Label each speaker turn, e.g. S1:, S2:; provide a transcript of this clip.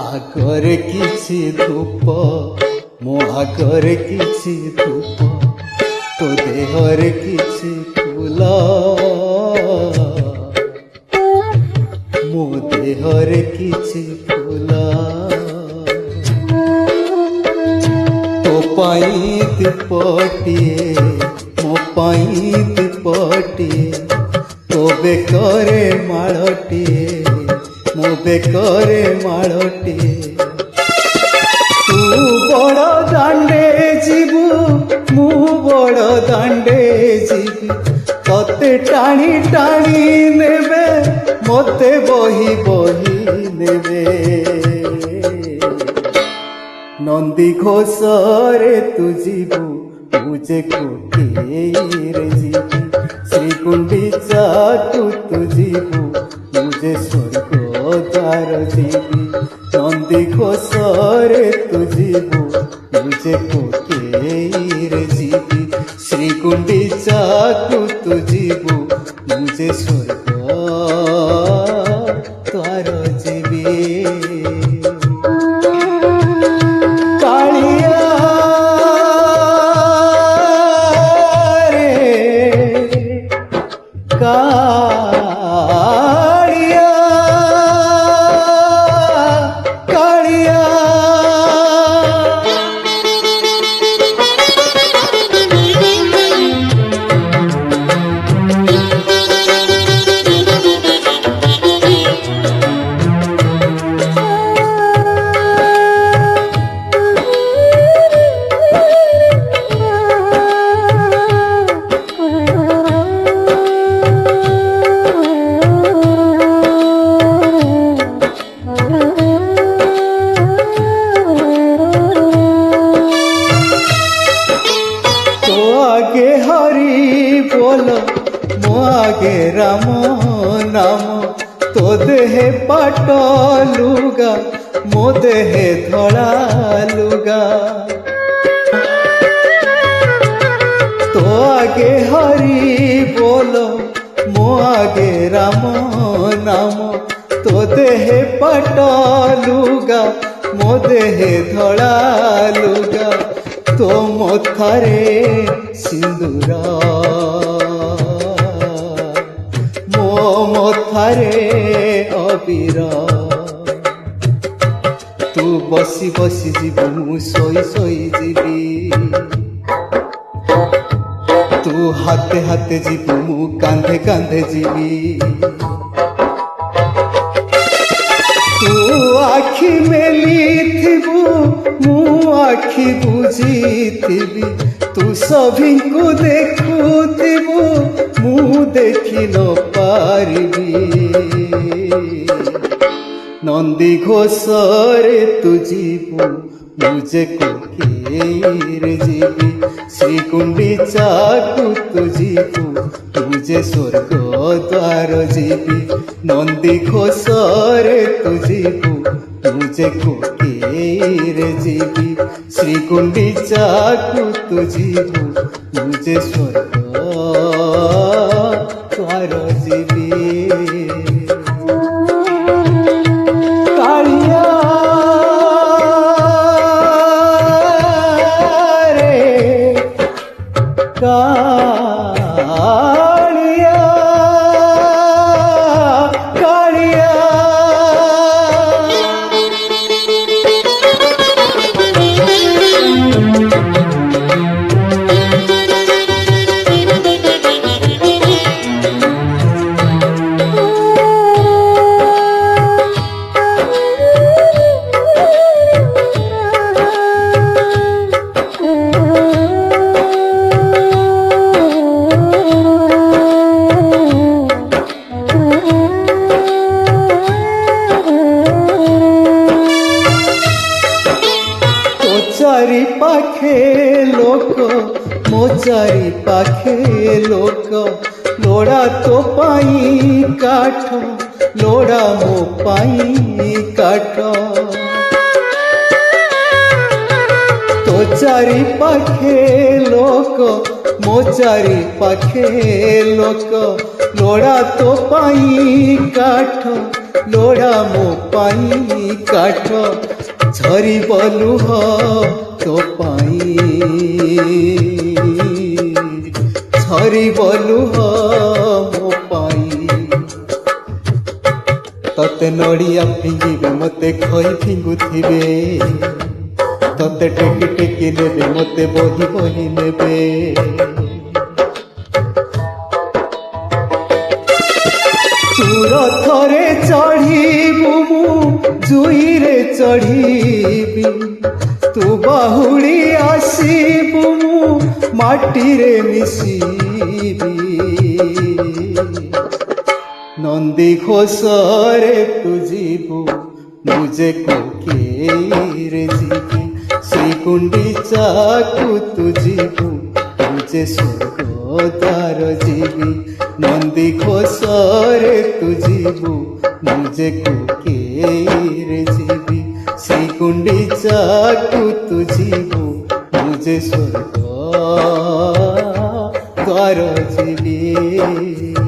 S1: ଆଗରେ କିଛି ଧୂପ, ମୋ ଆଗରେ କିଛି ଧୂପ, ତୋ ଦେହରେ କିଛି ଫୁଲ, ମୋ ଦେହରେ କିଛି ଫୁଲ। ତୋ ପାଇଁ ଦୀପଟିଏ, ମୋ ପାଇଁ ଦୀପଟିଏ, ତୋ ବେକରେ ମାଳଟିଏ, ମୋ ବେକରେ ମାଳଟିଏ। ତୁ ବଡ଼ ଦାଣ୍ଡେ ଯିବୁ, ମୁଁ ବଡ଼ ଦାଣ୍ଡେ ଯିବି, ତତେ ଟାଣି ଟାଣି ନେବେ, ମତେ ବହି ବହି ନେବେ। ନନ୍ଦୀ ଘୋଷରେ ତୁ ଯିବୁ, ମୁଁ ଯେ କୋଠିରେ ଯିବି, ଶ୍ରୀଗୁଣ୍ଡିଚାକୁ ତୁ ଯିବୁ, ମୁଁ ଯେ ସ୍ୱର୍ଗ ଦ୍ୱାର ଯିବି। ନନ୍ଦୀ ଘୋଷରେ ତୁ ଯିବୁ, ମୁଁ ଯେ କୋଠିରେ ଯିବି, ଶ୍ରୀଗୁଣ୍ଡିଚାକୁ ତୁ ଯିବୁ, ମୁଁ ଯେ ସ୍ୱର୍ଗ ଦ୍ୱାର ଯିବି। ମୋ ଆगे ରାମ ନାମ, ତୋ ଦେହେ ପାଟ ଲୁଗା, ମୋ ଦେହେ ଧଳା ଲୁଗା। ତୋ ଆगे ହରି ବୋଲ, ମୋ ଆगे ରାମ ନାମ, ତୋ ଦେହେ ପାଟ ଲୁଗା, ମୋ ଦେହେ ଧଳା ଲୁଗା। ତୋ ମଥାରେ ସିନ୍ଦୁର, ମୋ ମଥାରେ ଅବିର। ତୁ ବସି ବସି ଯିବୁ, ମୁଁ ଶୋଇ ଶୋଇ ଯିବି, ତୁ ହାତେ ହାତେ ଯିବୁ, ମୁଁ କାନ୍ଧେ କାନ୍ଧେ ଯିବି। ତୁ ଆଖି ମେଲିଥିବୁ, ମୁଁ ଆଖି ବୁଝିଥିବି, ତୁ ସଭିଙ୍କୁ ଦେଖୁଥିବୁ, ମୁଁ ଦେଖି ନ ପାରିବି। ନନ୍ଦୀ ଘୋଷରେ ତୁ ଯିବୁ, ମୁଁ ଯେ କୋଠିରେ ଯିବି, ଶ୍ରୀଗୁଣ୍ଡିଚାକୁ ତୁ ଯିବୁ, ମୁଁ ଯେ ସ୍ୱର୍ଗ ଦ୍ୱାର ଯିବି। ନନ୍ଦୀ ଘୋଷରେ ତୁ ଯିବୁ, ମୁଁ ଯେ କୋଠିରେ ଯିବି, ଶ୍ରୀଗୁଣ୍ଡିଚାକୁ ତୁ ଯିବୁ, ମୁଁ ଯେ ସ୍ୱର୍ଗ ଦ୍ୱାର ଯିବି। चारि पाखे लोक, मो चारि पाखे लोक, लोड़ा तो पाई काठ, लोड़ा मो पाई काठ। तो चारि पाखे लोक, मो चारि पाखे लोक, लोड़ा तो पाई काठ, लोड़ा मो पाई काठ झरी बलुह तो पाई झरी बलुह मो पाई तते नड़िया फिंगिबे मते खई फिंगुथिबे तते टेकी टेकी नेबे मते बही बही नेबे चूर थरे चढ़ीबु मु जुईरे चढ़ीबी तू बाहुड़ी आसीबु मु माटीरे मिसीबी नंदी घोषरे तू जीबु मुझे कोकेरे जीबी श्रीकुंडीचा को तू जीबु मुझे स्वर्ग द्वार जीबी नंदी घोषरे तू जीबु मुझे कोकेरे जीबी श्रीकुंडीचा को तू जीबु मुझे स्वर्ग द्वार जीबी।